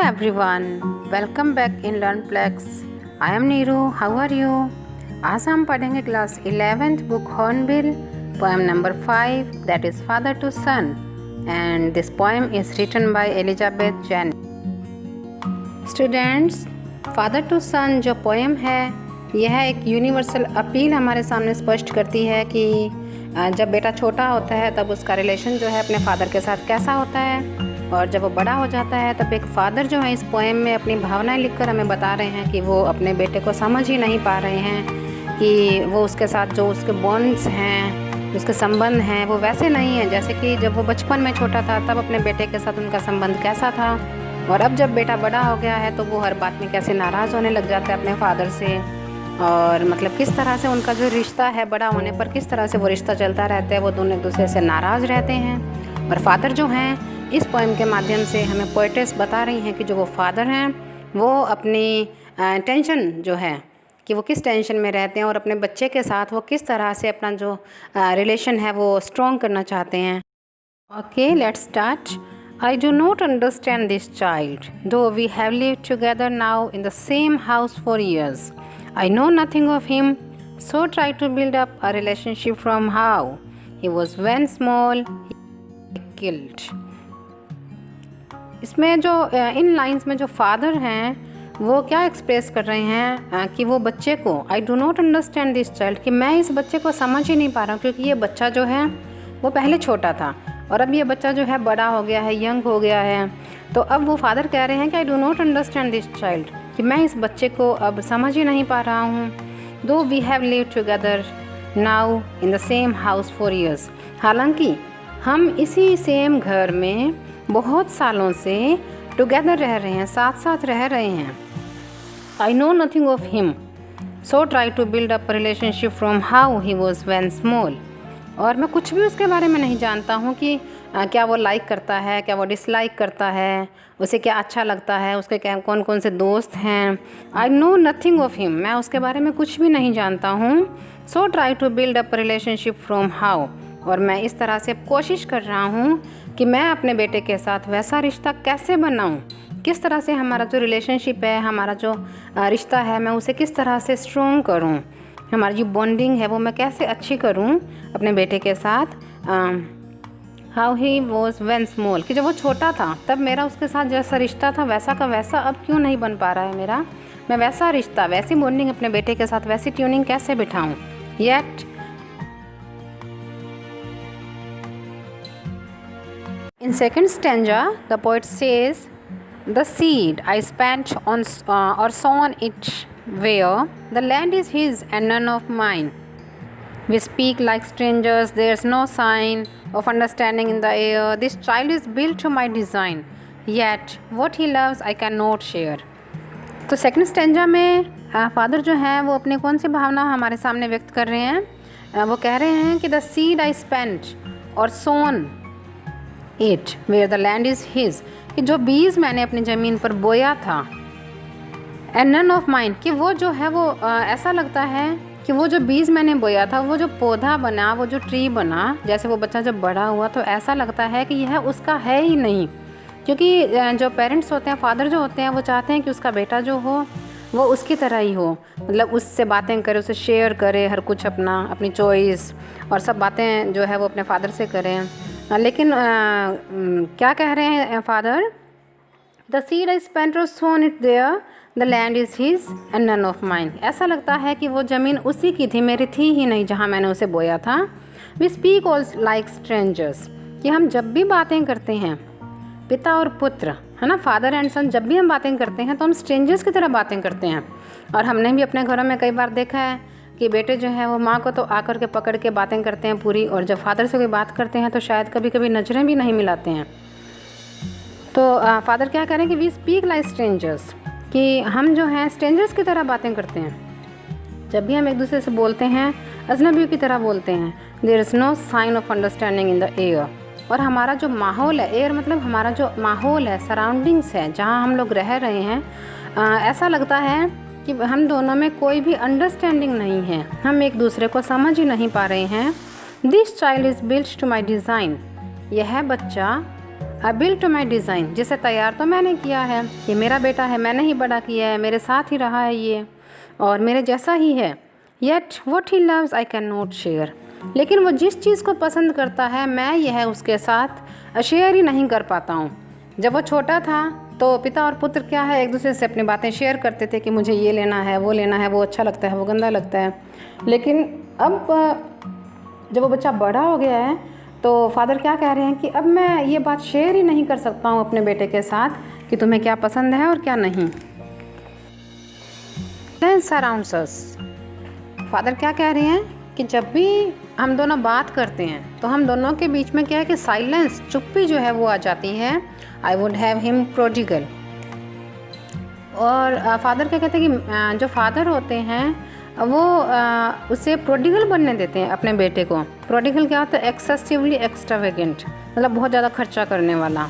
everyone, welcome back in LearnPlex. I am Neeru. How are you? आज हम पढ़ेंगे class 11th book hornbill, poem number 5 that is Father to Son, and this poem is written by Elizabeth Janney. Students, Father to Son जो poem है यह एक universal appeal हमारे सामने स्पष्ट करती है कि जब बेटा छोटा होता है तब उसका रिलेशन जो है अपने फादर के साथ कैसा होता है, और जब वो बड़ा हो जाता है तब एक फ़ादर जो है इस पोएम में अपनी भावनाएं लिखकर हमें बता रहे हैं कि वो अपने बेटे को समझ ही नहीं पा रहे हैं कि वो उसके साथ जो उसके बॉन्ड्स हैं, उसके संबंध हैं, वो वैसे नहीं हैं जैसे कि जब वो बचपन में छोटा था तब अपने बेटे के साथ उनका संबंध कैसा था। और अब जब बेटा बड़ा हो गया है तो वो हर बात में कैसे नाराज़ होने लग जाता है अपने फादर से, और मतलब किस तरह से उनका जो रिश्ता है बड़ा होने पर किस तरह से वो रिश्ता चलता रहता है, वो दोनों एक दूसरे से नाराज़ रहते हैं। और फादर जो हैं इस पोएम के माध्यम से हमें पोएटेस बता रही हैं कि जो वो फादर हैं वो अपनी टेंशन जो है कि वो किस टेंशन में रहते हैं और अपने बच्चे के साथ वो किस तरह से अपना जो रिलेशन है वो स्ट्रॉन्ग करना चाहते हैं। Okay, let's start. I do not understand this child, though we have lived together now in the same house for years. I know nothing of him, so try to build up a relationship from how he was when small, he killed. इसमें जो इन lines में जो father हैं वो क्या express कर रहे हैं कि वो बच्चे को I do not understand this child, कि मैं इस बच्चे को समझ ही नहीं पा रहा हूँ, क्योंकि ये बच्चा जो है वो पहले छोटा था और अब ये बच्चा जो है बड़ा हो गया है, यंग हो गया है। तो अब वो फादर कह रहे हैं कि I do not understand this child, कि मैं इस बच्चे को अब समझ ही नहीं पा रहा हूँ। Though we have lived together now in the same house for years, हालांकि हम इसी सेम घर में बहुत सालों से टुगेदर रह रहे हैं, साथ साथ रह रहे हैं। I know nothing of him, so try to build up relationship from how he was when small, और मैं कुछ भी उसके बारे में नहीं जानता हूँ कि क्या वो लाइक करता है, क्या वो डिसलाइक करता है, उसे क्या अच्छा लगता है, उसके क्या कौन कौन से दोस्त हैं। I know nothing of him, मैं उसके बारे में कुछ भी नहीं जानता हूँ। So try to build up relationship from how, और मैं इस तरह से कोशिश कर रहा हूँ कि मैं अपने बेटे के साथ वैसा रिश्ता कैसे बनाऊँ, किस तरह से हमारा जो रिलेशनशिप है, हमारा जो रिश्ता है, मैं उसे किस तरह से स्ट्रॉन्ग करूँ, हमारी जो बॉन्डिंग है वो मैं कैसे अच्छी करूँ अपने बेटे के साथ। How he was when small, कि जब वो छोटा था तब मेरा उसके साथ जैसा रिश्ता था वैसा का वैसा अब क्यों नहीं बन पा रहा है मेरा, मैं वैसा रिश्ता, वैसी बॉन्डिंग अपने बेटे के साथ, वैसी ट्यूनिंग कैसे बिठाऊँ। Yet in second stanza, the poet says, the seed I spent on or sown it where the land is his and none of mine. We speak like strangers, there's no sign of understanding in the air. This child is built to my design, yet what he loves I cannot share. तो second stanza में father जो हैं वो अपनी कौन सी भावना हमारे सामने व्यक्त कर रहे हैं। वो कह रहे हैं कि the seed I spent or sown it where the land is his, कि जो बीज मैंने अपनी ज़मीन पर बोया था, एंड नन ऑफ माइन, कि वो जो है वो ऐसा लगता है कि वो जो बीज मैंने बोया था, वो जो पौधा बना, वो जो ट्री बना, जैसे वो बच्चा जब बड़ा हुआ तो ऐसा लगता है कि यह उसका है ही नहीं। क्योंकि जो पेरेंट्स होते हैं, फादर जो होते हैं, वो चाहते हैं कि उसका बेटा जो हो वो उसकी तरह ही हो, मतलब उससे बातें करे, उसे शेयर करे हर कुछ, अपनी चॉइस और सब बातें जो है वो अपने फादर से करें। लेकिन क्या कह रहे हैं father, the seed I spent or sown it there the land is his and none of mine, ऐसा लगता है कि वो ज़मीन उसी की थी, मेरी थी ही नहीं जहाँ मैंने उसे बोया था। We speak all like strangers, कि हम जब भी बातें करते हैं, पिता और पुत्र है ना, फादर एंड सन, जब भी हम बातें करते हैं तो हम स्ट्रेंजर्स की तरह बातें करते हैं। और हमने भी अपने घरों में कई बार देखा है कि बेटे जो है वो माँ को तो आकर के पकड़ के बातें करते हैं पूरी, और जब फादर से कोई बात करते हैं तो शायद कभी कभी नज़रें भी नहीं मिलाते हैं। तो फादर क्या करें कि वी स्पीक लाइक स्ट्रेंजर्स, कि हम जो हैं स्ट्रेंजर्स की तरह बातें करते हैं। जब भी हम एक दूसरे से बोलते हैं अजनबियों की तरह बोलते हैं। There is no sign of understanding in the air, और हमारा जो माहौल है, एयर मतलब हमारा जो माहौल है, सराउंडिंग्स है, जहाँ हम लोग रह रहे हैं, ऐसा लगता है कि हम दोनों में कोई भी अंडरस्टैंडिंग नहीं है, हम एक दूसरे को समझ ही नहीं पा रहे हैं। This child is built to my design, यह बच्चा I built to my design, जिसे तैयार तो मैंने किया है, ये मेरा बेटा है, मैंने ही बड़ा किया है, मेरे साथ ही रहा है ये और मेरे जैसा ही है। Yet what he loves I can not share, लेकिन वो जिस चीज़ को पसंद करता है मैं यह उसके साथ शेयर ही नहीं कर पाता हूँ। जब वो छोटा था तो पिता और पुत्र क्या है, एक दूसरे से अपनी बातें शेयर करते थे कि मुझे ये लेना है, वो लेना है, वो अच्छा लगता है, वो गंदा लगता है। लेकिन अब जब वो बच्चा बड़ा हो गया है तो फादर क्या कह रहे हैं कि अब मैं ये बात शेयर ही नहीं कर सकता हूँ अपने बेटे के साथ कि तुम्हें क्या पसंद है और क्या नहीं। सराउंड्स अस, फादर क्या कह रहे हैं कि जब भी हम दोनों बात करते हैं तो हम दोनों के बीच में क्या है कि साइलेंस, चुप्पी जो है वो आ जाती है। आई वुड हैव हिम प्रोडिगल। और फादर क्या कहते हैं कि जो फादर होते हैं वो उसे प्रोडिगल बनने देते हैं अपने बेटे को। प्रोडिगल क्या होता है, एक्सेसिवली एक्स्ट्रावेगेंट, मतलब बहुत ज़्यादा खर्चा करने वाला।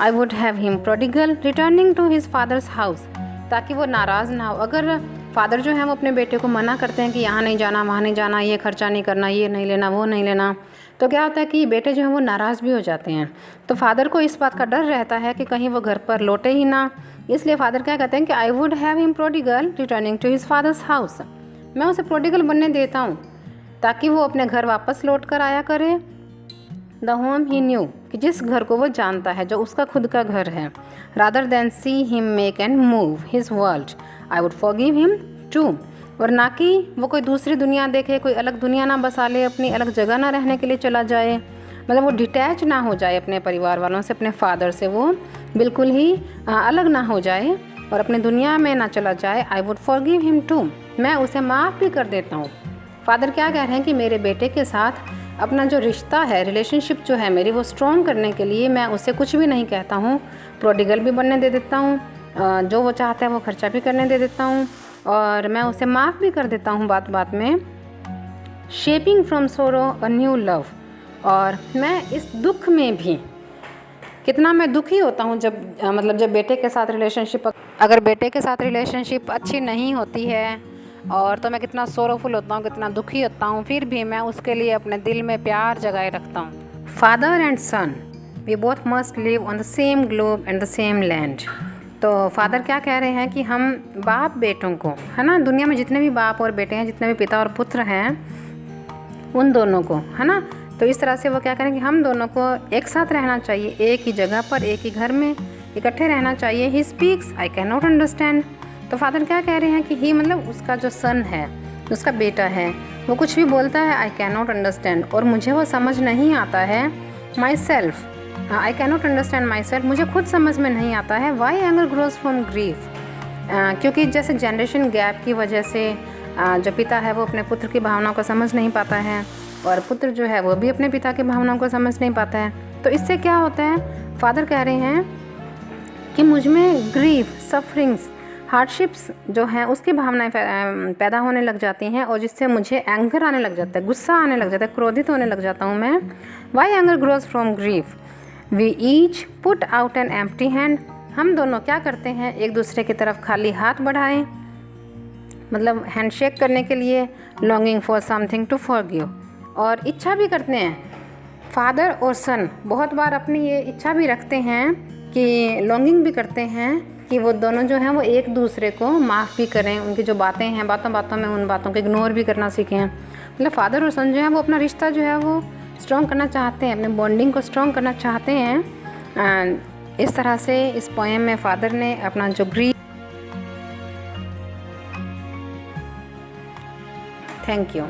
I would have him prodigal returning to his father's house, ताकि वो नाराज़ ना हो। अगर फादर जो है वो अपने बेटे को मना करते हैं कि यहाँ नहीं जाना, वहाँ नहीं जाना, ये खर्चा नहीं करना, ये नहीं लेना, वो नहीं लेना, तो क्या होता है कि बेटे जो हैं वो नाराज़ भी हो जाते हैं। तो फादर को इस बात का डर रहता है कि कहीं वो घर पर लौटे ही ना, इसलिए फादर क्या कहते हैं कि I would have him prodigal returning to his father's house, मैं उसे प्रोडिगल बनने देता हूँ ताकि वो अपने घर वापस लौट कर आया करे। द होम ही न्यू, कि जिस घर को वो जानता है, जो उसका खुद का घर है। Rather than see him make and move his world, I would forgive him too, और ना कि वो कोई दूसरी दुनिया देखे, कोई अलग दुनिया ना बसा ले, अपनी अलग जगह ना रहने के लिए चला जाए, मतलब वो डिटैच ना हो जाए अपने परिवार वालों से, अपने फादर से वो बिल्कुल ही अलग ना हो जाए और अपनी दुनिया में ना चला जाए। I would forgive him too, मैं उसे माफ़ भी कर देता हूँ। फादर क्या कह रहे हैं कि मेरे बेटे के साथ अपना जो रिश्ता है, रिलेशनशिप जो है मेरी, वो स्ट्रॉन्ग करने के लिए मैं उसे कुछ भी नहीं कहता हूँ, प्रोडिगल भी बनने दे देता हूँ, जो वो चाहता है वो खर्चा भी करने दे देता हूँ और मैं उसे माफ़ भी कर देता हूँ बात बात में। Shaping from sorrow a new love, और मैं इस दुख में भी, कितना मैं दुखी होता हूँ जब मतलब जब बेटे के साथ रिलेशनशिप, अगर बेटे के साथ रिलेशनशिप अच्छी नहीं होती है और तो मैं कितना सोरोफुल होता हूँ, कितना दुखी होता हूँ, फिर भी मैं उसके लिए अपने दिल में प्यार जगाए रखता हूँ। Father and son we both must live on the same globe and the same land. तो फादर क्या कह रहे हैं कि हम बाप बेटों को, है ना, दुनिया में जितने भी बाप और बेटे हैं, जितने भी पिता और पुत्र हैं, उन दोनों को, है ना, तो इस तरह से वो क्या करें कि हम दोनों को एक साथ रहना चाहिए, एक ही जगह पर, एक ही घर में इकट्ठे रहना चाहिए। He speaks I cannot understand, तो फादर क्या कह रहे हैं कि ही मतलब उसका जो सन है, उसका बेटा है, वो कुछ भी बोलता है, आई कैन नॉट अंडरस्टैंड, और मुझे वो समझ नहीं आता है। Myself, I cannot understand myself, मुझे खुद समझ में नहीं आता है। Why anger grows from grief, क्योंकि जैसे जनरेशन गैप की वजह से जो पिता है वो अपने पुत्र की भावनाओं को समझ नहीं पाता है और पुत्र जो है वो भी अपने पिता की भावनाओं को समझ नहीं पाता है। तो इससे क्या होता है, फादर कह रहे हैं कि मुझ में ग्रीफ, सफरिंग्स, हार्डशिप्स जो हैं उसकी भावनाएं पैदा होने लग जाती हैं और जिससे मुझे एंगर आने लग जाता है, गुस्सा आने लग जाता है, क्रोधित होने लग जाता हूँ मैं। Why anger grows from grief, we each put out an empty hand, हम दोनों क्या करते हैं, एक दूसरे की तरफ खाली हाथ बढ़ाएं, मतलब हैंडशेक करने के लिए, longing for something to forgive, और इच्छा भी करते हैं। फादर और सन बहुत बार अपनी ये इच्छा भी रखते हैं कि लॉन्गिंग भी करते हैं कि वो दोनों जो हैं वो एक दूसरे को माफ़ भी करें, उनकी जो बातें हैं, बातों बातों में उन बातों को इग्नोर भी करना सीखें। मतलब फादर और सन जो है वो अपना रिश्ता जो है वो स्ट्रॉन्ग करना चाहते हैं, अपने बॉन्डिंग को स्ट्रॉन्ग करना चाहते हैं। इस तरह से इस पोएम में फादर ने अपना जो ग्रीफ। Thank you.